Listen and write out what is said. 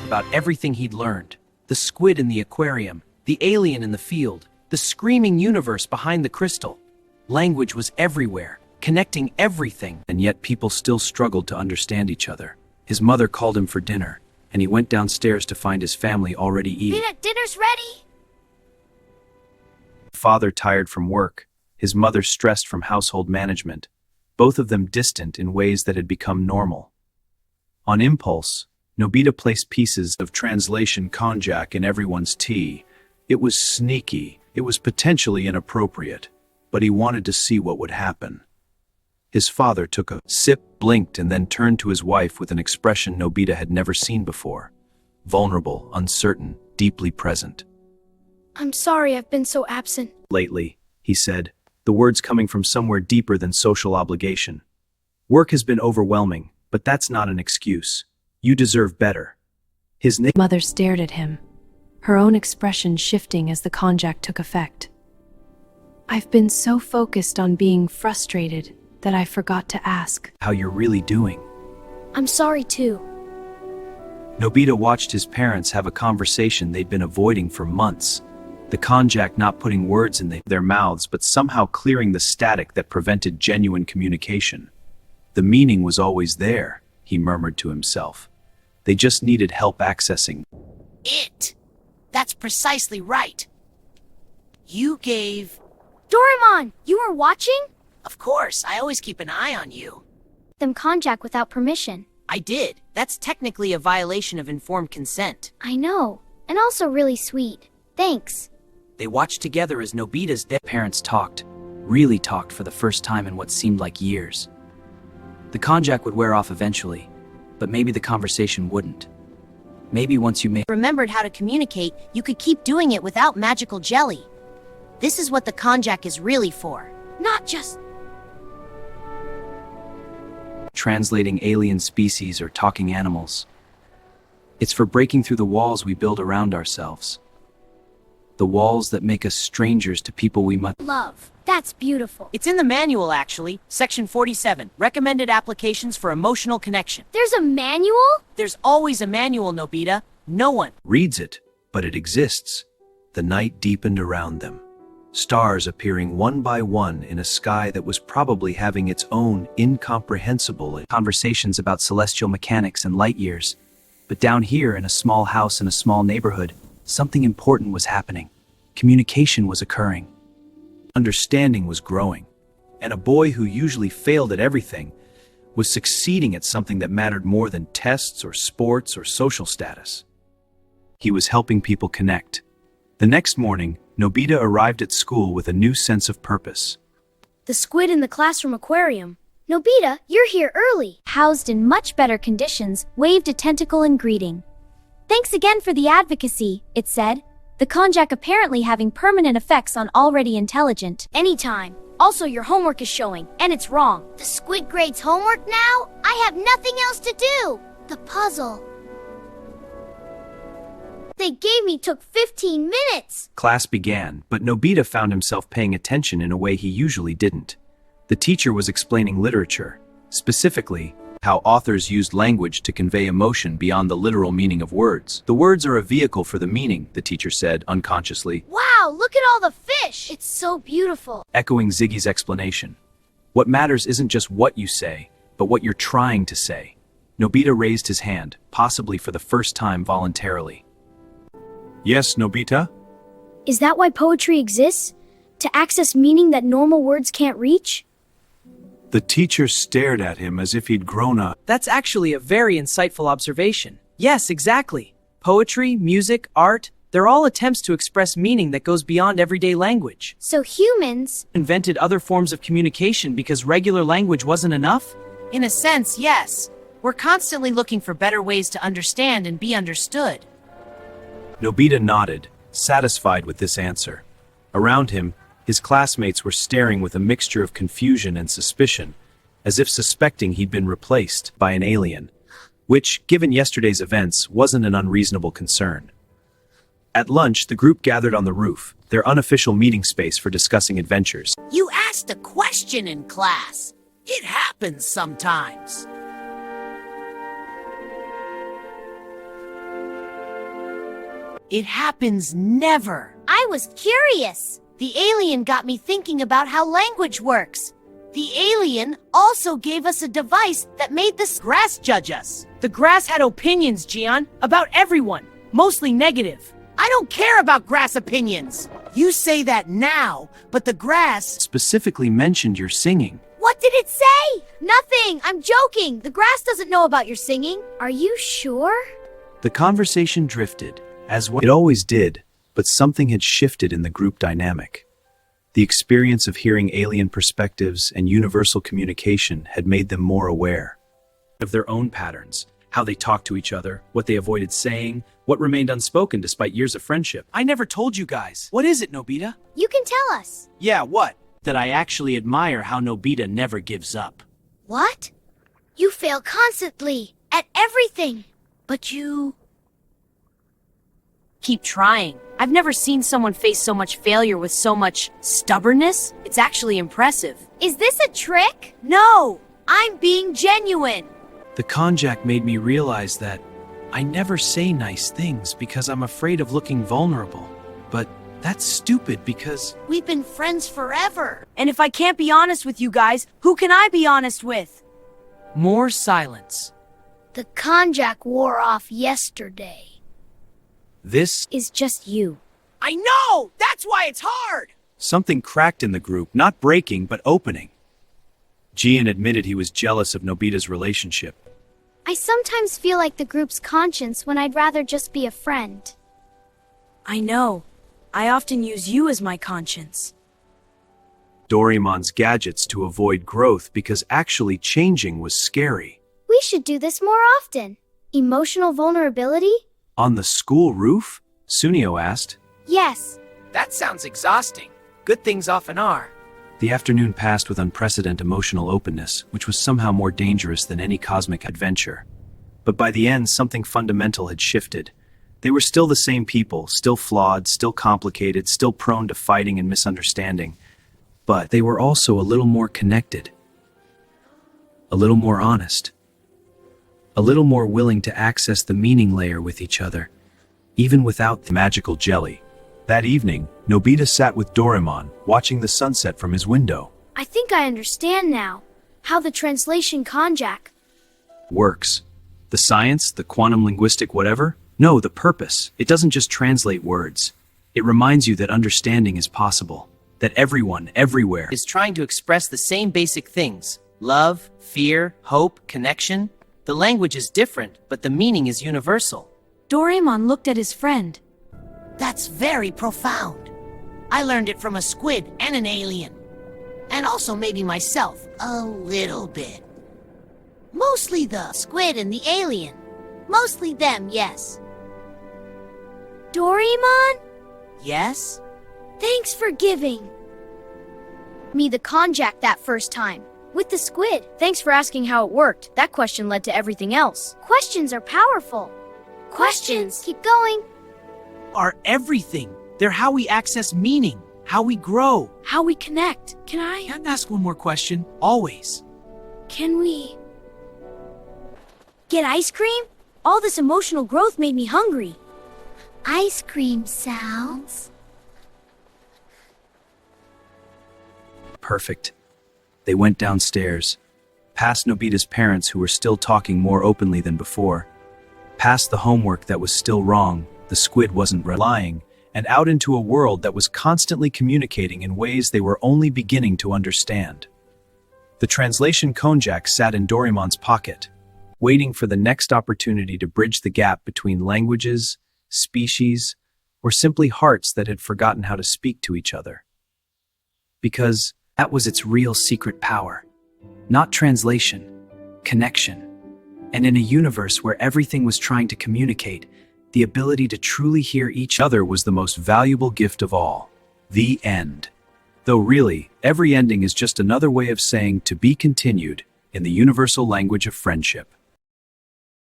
about everything he'd learned. The squid in the aquarium, the alien in the field, the screaming universe behind the crystal. Language was everywhere, connecting everything. And yet people still struggled to understand each other. His mother called him for dinner, and he went downstairs to find his family already eating. Dinner's ready! Father tired from work, his mother stressed from household management, both of them distant in ways that had become normal. On impulse, Nobita placed pieces of translation konjac in everyone's tea. It was sneaky, it was potentially inappropriate, but he wanted to see what would happen. His father took a sip, blinked, and then turned to his wife with an expression Nobita had never seen before. Vulnerable, uncertain, deeply present. I'm sorry I've been so absent. Lately, he said, the words coming from somewhere deeper than social obligation. Work has been overwhelming, but that's not an excuse. You deserve better. His mother stared at him, her own expression shifting as the konjac took effect. I've been so focused on being frustrated that I forgot to ask how you're really doing. I'm sorry too. Nobita watched his parents have a conversation they'd been avoiding for months. The konjac not putting words in their mouths but somehow clearing the static that prevented genuine communication. The meaning was always there, he murmured to himself. They just needed help accessing it. That's precisely right. You gave... Doraemon, you were watching? Of course, I always keep an eye on you. Them konjac without permission. I did. That's technically a violation of informed consent. I know, and also really sweet. Thanks. They watched together as Nobita's parents talked, really talked for the first time in what seemed like years. The konjac would wear off eventually, but maybe the conversation wouldn't. Maybe once you remembered how to communicate, you could keep doing it without magical jelly. This is what the konjac is really for. Not just translating alien species or talking animals. It's for breaking through the walls we build around ourselves. The walls that make us strangers to people we must love. That's beautiful. It's in the manual, actually. Section 47, recommended applications for emotional connection. There's a manual? There's always a manual, Nobita. No one reads it, but it exists. The night deepened around them. Stars appearing one by one in a sky that was probably having its own incomprehensible conversations about celestial mechanics and light years. But down here in a small house in a small neighborhood, something important was happening. Communication was occurring. Understanding was growing. And a boy who usually failed at everything was succeeding at something that mattered more than tests or sports or social status. He was helping people connect. The next morning, Nobita arrived at school with a new sense of purpose. The squid in the classroom aquarium. Nobita, you're here early. Housed in much better conditions, waved a tentacle in greeting. Thanks again for the advocacy, it said. The konjac apparently having permanent effects on already intelligent. Anytime. Also, your homework is showing, and it's wrong. The squid grades homework now? I have nothing else to do. The puzzle they gave me took 15 minutes. Class began, but Nobita found himself paying attention in a way he usually didn't. The teacher was explaining literature, specifically how authors used language to convey emotion beyond the literal meaning of words. The words are a vehicle for the meaning, the teacher said unconsciously. Wow, look at all the fish! It's so beautiful. Echoing Ziggy's explanation. What matters isn't just what you say, but what you're trying to say. Nobita raised his hand, possibly for the first time voluntarily. Yes, Nobita? Is that why poetry exists? To access meaning that normal words can't reach? The teacher stared at him as if he'd grown up. That's actually a very insightful observation. Yes, exactly. Poetry, music, art, they're all attempts to express meaning that goes beyond everyday language. So humans Invented other forms of communication because regular language wasn't enough? In a sense, yes. We're constantly looking for better ways to understand and be understood. Nobita nodded, satisfied with this answer. Around him, his classmates were staring with a mixture of confusion and suspicion, as if suspecting he'd been replaced by an alien, which, given yesterday's events, wasn't an unreasonable concern. At lunch, the group gathered on the roof, their unofficial meeting space for discussing adventures. You asked a question in class. It happens sometimes. It happens never. I was curious. The alien got me thinking about how language works. The alien also gave us a device that made the grass judge us. The grass had opinions, Gian, about everyone, mostly negative. I don't care about grass opinions. You say that now, but the grass... Specifically mentioned your singing. What did it say? Nothing. I'm joking. The grass doesn't know about your singing. Are you sure? The conversation drifted, as it always did, but something had shifted in the group dynamic. The experience of hearing alien perspectives and universal communication had made them more aware of their own patterns, how they talked to each other, what they avoided saying, what remained unspoken despite years of friendship. I never told you guys. What is it, Nobita? You can tell us. Yeah, what? That I actually admire how Nobita never gives up. What? You fail constantly at everything. But you... Keep trying. I've never seen someone face so much failure with so much stubbornness. It's actually impressive. Is this a trick? No! I'm being genuine. The Konjac made me realize that I never say nice things because I'm afraid of looking vulnerable. But that's stupid because We've been friends forever. And if I can't be honest with you guys, who can I be honest with? More silence. The Konjac wore off yesterday. this, Is just you. I know! That's why it's hard! something cracked in the group, not breaking, but opening. Gian admitted he was jealous of Nobita's relationship. I sometimes feel like the group's conscience when I'd rather just be a friend. I know. I often use you as my conscience. Doraemon's gadgets to avoid growth because actually changing was scary. We should do this more often. Emotional vulnerability? On the school roof? Sunio asked. Yes. That sounds exhausting. Good things often are. The afternoon passed with unprecedented emotional openness, which was somehow more dangerous than any cosmic adventure. But by the end, something fundamental had shifted. They were still the same people, still flawed, still complicated, still prone to fighting and misunderstanding. But they were also a little more connected, a little more honest, a little more willing to access the meaning layer with each other, even without the magical jelly. That evening, Nobita sat with Doraemon, watching the sunset from his window. I think I understand now how the translation Konjac. Works. The science, the quantum linguistic whatever? No, the purpose. It doesn't just translate words. It reminds you that understanding is possible. That everyone, everywhere, Is trying to express the same basic things. Love, fear, hope, connection. The language is different, but the meaning is universal. Doraemon looked at his friend. That's very profound. I learned it from a squid and an alien. And also maybe myself, a little bit. Mostly the Squid and the alien. Mostly them, yes. Doraemon? yes? Thanks for giving me the Konjac that first time. With the squid. Thanks for asking how it worked. That question led to everything else. Questions are powerful. Questions. Keep going. Are everything. They're how we access meaning, how we grow. How we connect. Can I? Can I ask one more question? Always. Can we get ice cream? All this emotional growth made me hungry. Ice cream sounds. perfect. They went downstairs, past Nobita's parents who were still talking more openly than before, past the homework that was still wrong, the squid wasn't lying, and out into a world that was constantly communicating in ways they were only beginning to understand. The translation Konjac sat in Doraemon's pocket, waiting for the next opportunity to bridge the gap between languages, species, or simply hearts that had forgotten how to speak to each other. Because that was its real secret power. Not translation, connection. And in a universe where everything was trying to communicate, the ability to truly hear each other was the most valuable gift of all. The end. Though really, every ending is just another way of saying to be continued in the universal language of friendship.